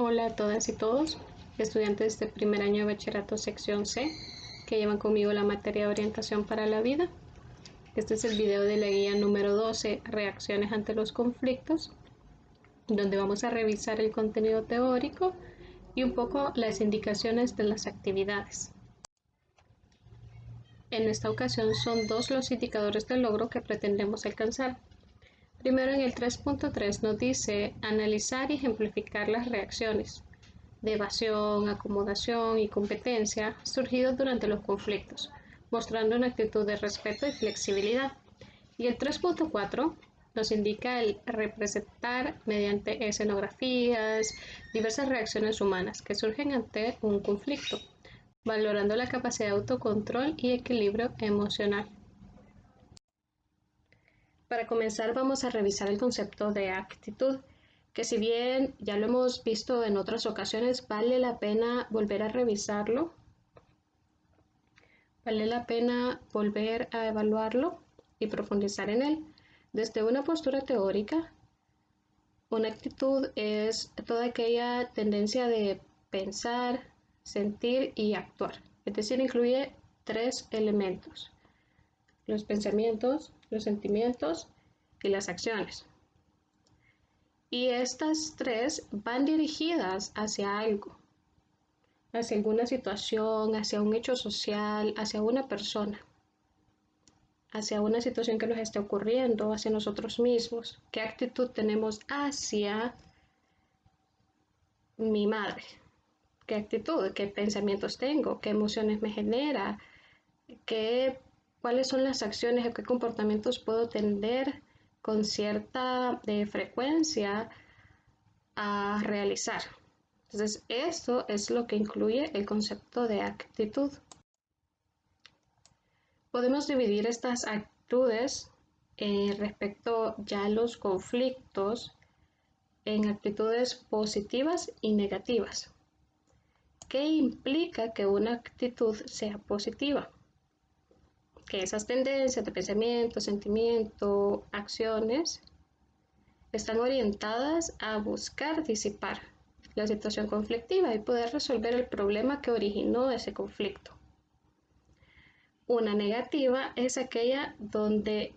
Hola a todas y todos, estudiantes de primer año de bachillerato sección C, que llevan conmigo la materia de orientación para la vida. Este es el video de la guía número 12, reacciones ante los conflictos, donde vamos a revisar el contenido teórico y un poco las indicaciones de las actividades. En esta ocasión son dos los indicadores de logro que pretendemos alcanzar. Primero, en el 3.3 nos dice analizar y ejemplificar las reacciones de evasión, acomodación y competencia surgidos durante los conflictos, mostrando una actitud de respeto y flexibilidad. Y el 3.4 nos indica el representar mediante escenografías diversas reacciones humanas que surgen ante un conflicto, valorando la capacidad de autocontrol y equilibrio emocional. Para comenzar vamos a revisar el concepto de actitud, que si bien ya lo hemos visto en otras ocasiones, vale la pena volver a revisarlo, vale la pena volver a evaluarlo y profundizar en él. Desde una postura teórica, una actitud es toda aquella tendencia de pensar, sentir y actuar, es decir, incluye tres elementos: los pensamientos, los sentimientos y las acciones. Y estas tres van dirigidas hacia algo, hacia alguna situación, hacia un hecho social, hacia una persona, hacia una situación que nos está ocurriendo, hacia nosotros mismos. ¿Qué actitud tenemos hacia mi madre? ¿Qué actitud? ¿Qué pensamientos tengo? ¿Qué emociones me genera? ¿Cuáles son las acciones o qué comportamientos puedo tender con cierta frecuencia a realizar? Entonces, esto es lo que incluye el concepto de actitud. Podemos dividir estas actitudes respecto ya a los conflictos en actitudes positivas y negativas. ¿Qué implica que una actitud sea positiva? Que esas tendencias de pensamiento, sentimiento, acciones están orientadas a buscar disipar la situación conflictiva y poder resolver el problema que originó ese conflicto. Una negativa es aquella donde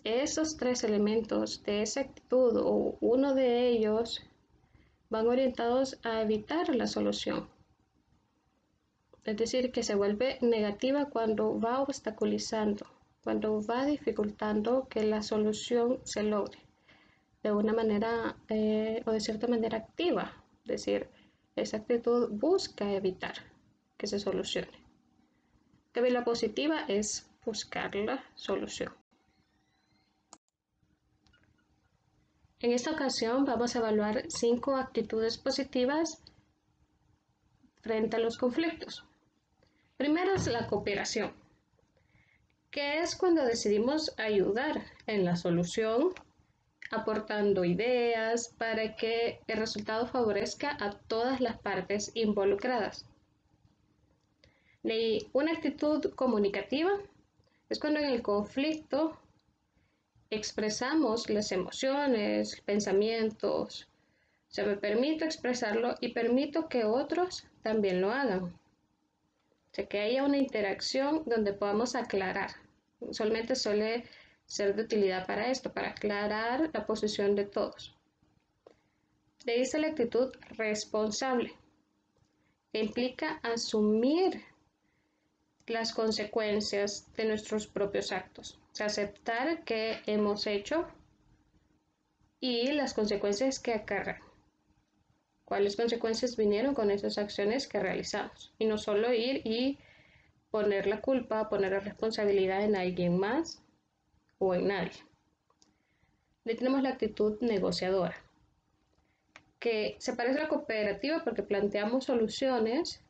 esos tres elementos de esa actitud o uno de ellos van orientados a evitar la solución. Es decir, que se vuelve negativa cuando va obstaculizando, cuando va dificultando que la solución se logre de una manera o de cierta manera activa. Es decir, esa actitud busca evitar que se solucione. Que la positiva es buscar la solución. En esta ocasión vamos a evaluar 5 actitudes positivas frente a los conflictos. Primero es la cooperación, que es cuando decidimos ayudar en la solución, aportando ideas para que el resultado favorezca a todas las partes involucradas. Una actitud comunicativa es cuando en el conflicto expresamos las emociones, pensamientos, me permito expresarlo y permito que otros también lo hagan. O sea, que haya una interacción donde podamos aclarar. Usualmente suele ser de utilidad para esto, para aclarar la posición de todos. De ahí está la actitud responsable, que implica asumir las consecuencias de nuestros propios actos. O sea, aceptar que hemos hecho y las consecuencias que acarrean. ¿Cuáles consecuencias vinieron con esas acciones que realizamos? Y no solo ir y poner la culpa, poner la responsabilidad en alguien más o en nadie. Le tenemos la actitud negociadora, que se parece a la cooperativa porque planteamos soluciones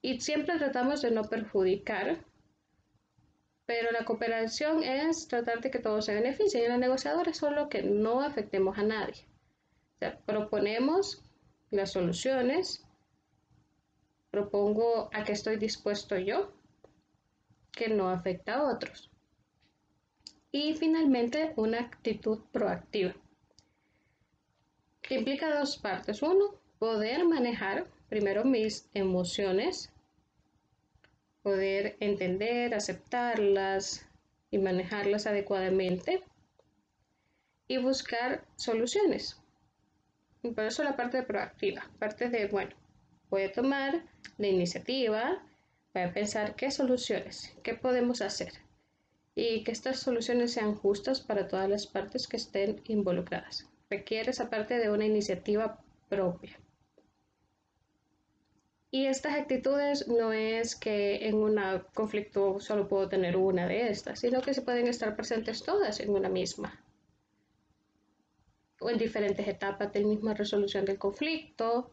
y siempre tratamos de no perjudicar, pero la cooperación es tratar de que todos se beneficien y la negociadora es solo que no afectemos a nadie. O sea, proponemos las soluciones, propongo a qué estoy dispuesto yo, que no afecta a otros. Y finalmente, una actitud proactiva, que implica dos partes. Uno, poder manejar primero mis emociones, poder entender, aceptarlas y manejarlas adecuadamente y buscar soluciones. Y por eso la parte proactiva, parte de, bueno, voy a tomar la iniciativa, voy a pensar qué soluciones, qué podemos hacer y que estas soluciones sean justas para todas las partes que estén involucradas. Requiere esa parte de una iniciativa propia. Y estas actitudes no es que en un conflicto solo puedo tener una de estas, sino que se pueden estar presentes todas en una misma o en diferentes etapas de la misma resolución del conflicto,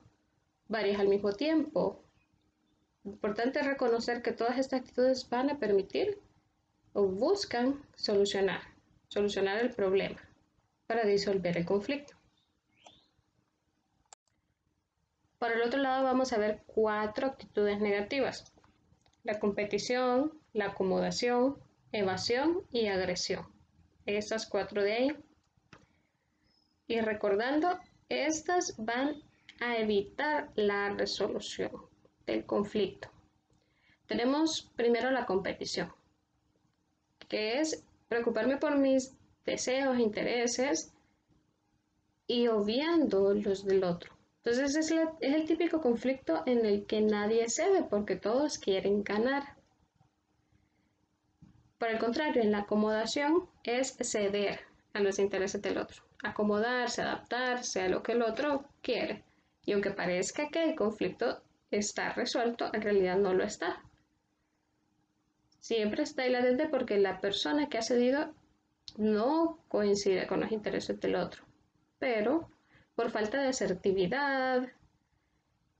varias al mismo tiempo. Importante es reconocer que todas estas actitudes van a permitir o buscan solucionar el problema para disolver el conflicto. Por el otro lado vamos a ver 4 actitudes negativas: la competición, la acomodación, evasión y agresión. Estas 4 de ahí. Y recordando, estas van a evitar la resolución del conflicto. Tenemos primero la competición, que es preocuparme por mis deseos, intereses y obviando los del otro. Entonces es el típico conflicto en el que nadie cede porque todos quieren ganar. Por el contrario, en la acomodación es ceder a los intereses del otro, acomodarse, adaptarse a lo que el otro quiere. Y aunque parezca que el conflicto está resuelto, en realidad no lo está. Siempre está ahí latente porque la persona que ha cedido no coincide con los intereses del otro, pero por falta de asertividad,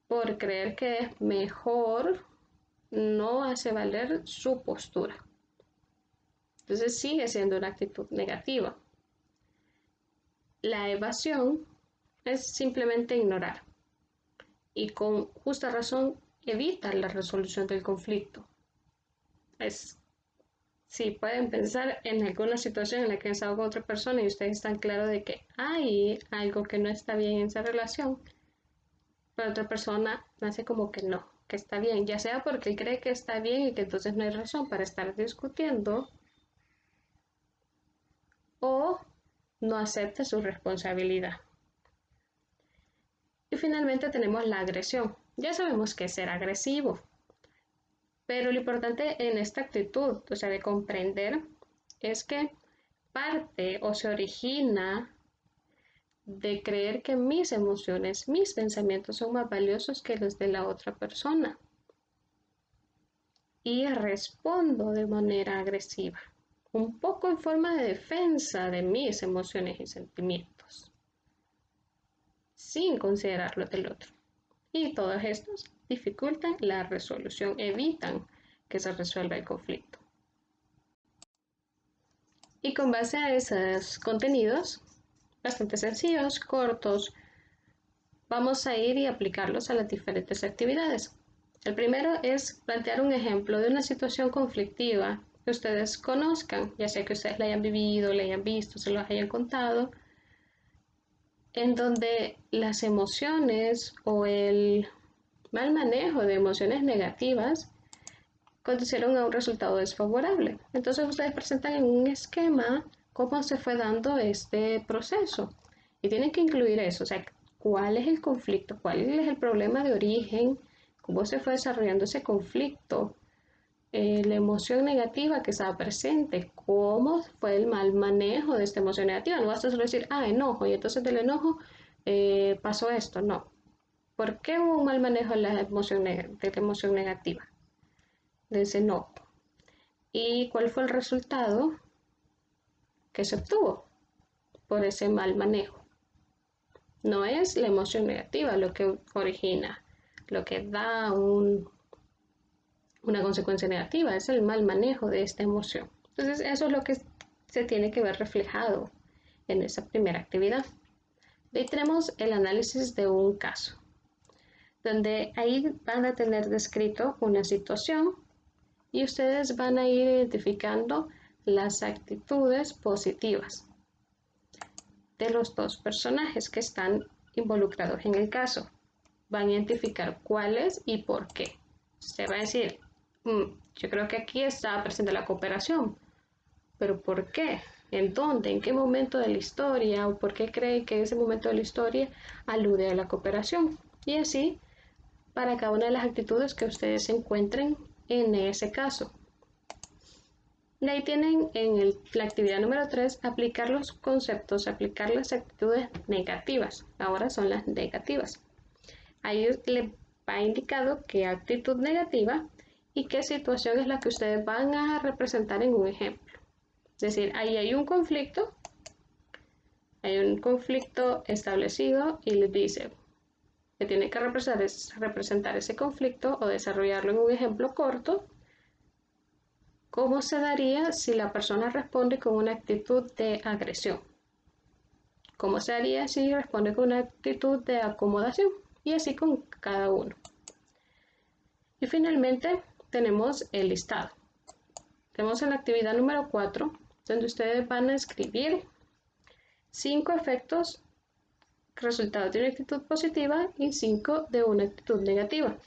por creer que es mejor, no hace valer su postura. Entonces sigue siendo una actitud negativa. La evasión es simplemente ignorar y con justa razón evita la resolución del conflicto. Si pueden pensar en alguna situación en la que han estado con otra persona y ustedes están claros de que hay algo que no está bien en esa relación, pero otra persona hace como que no, que está bien, ya sea porque él cree que está bien y que entonces no hay razón para estar discutiendo, o no acepta su responsabilidad. Y finalmente tenemos la agresión. Ya sabemos que es ser agresivo, pero lo importante en esta actitud, o sea, de comprender, es que parte o se origina de creer que mis emociones, mis pensamientos son más valiosos que los de la otra persona. Y respondo de manera agresiva, un poco en forma de defensa de mis emociones y sentimientos, sin considerar lo del otro. Y todos estos dificultan la resolución, evitan que se resuelva el conflicto. Y con base a esos contenidos, bastante sencillos, cortos, vamos a ir y aplicarlos a las diferentes actividades. El primero es plantear un ejemplo de una situación conflictiva que ustedes conozcan, ya sea que ustedes la hayan vivido, la hayan visto, se los hayan contado, en donde las emociones o el mal manejo de emociones negativas conducieron a un resultado desfavorable. Entonces ustedes presentan en un esquema cómo se fue dando este proceso y tienen que incluir eso, o sea, cuál es el conflicto, cuál es el problema de origen, cómo se fue desarrollando ese conflicto, la emoción negativa que estaba presente, cómo fue el mal manejo de esta emoción negativa. No basta solo decir, enojo, y entonces del enojo pasó esto, no. ¿Por qué hubo un mal manejo de la emoción negativa? De ese enojo. ¿Y cuál fue el resultado que se obtuvo por ese mal manejo? No es la emoción negativa lo que origina, lo que da una consecuencia negativa, es el mal manejo de esta emoción. Entonces eso es lo que se tiene que ver reflejado en esa primera actividad. De ahí tenemos el análisis de un caso, donde ahí van a tener descrito una situación y ustedes van a ir identificando las actitudes positivas de los dos personajes que están involucrados en el caso. Van a identificar cuáles y por qué. Usted va a decir, yo creo que aquí está presente la cooperación, pero ¿por qué? ¿En dónde? ¿En qué momento de la historia? ¿O por qué cree que ese momento de la historia alude a la cooperación? Y así para cada una de las actitudes que ustedes se encuentren en ese caso. De ahí tienen en la actividad número 3, aplicar los conceptos, aplicar las actitudes negativas. Ahora son las negativas. Ahí le va indicado qué actitud negativa y qué situación es la que ustedes van a representar en un ejemplo. Es decir, ahí hay un conflicto establecido y les dice que tiene que representar ese conflicto o desarrollarlo en un ejemplo corto. ¿Cómo se daría si la persona responde con una actitud de agresión? ¿Cómo se haría si responde con una actitud de acomodación? Y así con cada uno. Y finalmente tenemos el listado. Tenemos en la actividad número 4, donde ustedes van a escribir 5 efectos resultados de una actitud positiva y 5 de una actitud negativa.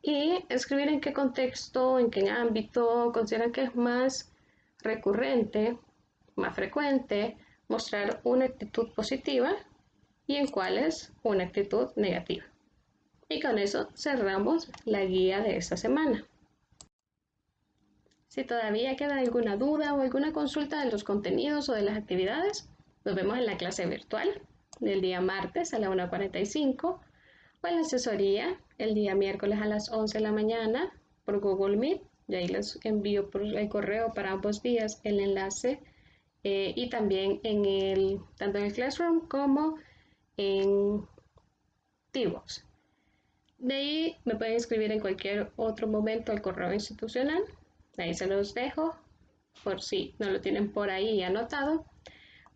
Y escribir en qué contexto, en qué ámbito consideran que es más recurrente, más frecuente mostrar una actitud positiva y en cuál es una actitud negativa. Y con eso cerramos la guía de esta semana. Si todavía queda alguna duda o alguna consulta de los contenidos o de las actividades, nos vemos en la clase virtual del día martes a la 1:45 o en la asesoría el día miércoles a las 11 de la mañana por Google Meet. Y ahí les envío por el correo para ambos días el enlace y también tanto en el Classroom como en Tbox. De ahí me pueden escribir en cualquier otro momento al correo institucional. Ahí se los dejo por si no lo tienen por ahí anotado.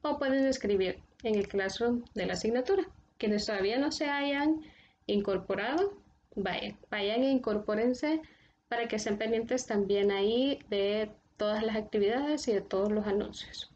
O pueden escribir en el Classroom de la asignatura. Quienes todavía no se hayan incorporado, vayan e incorpórense para que estén pendientes también ahí de todas las actividades y de todos los anuncios.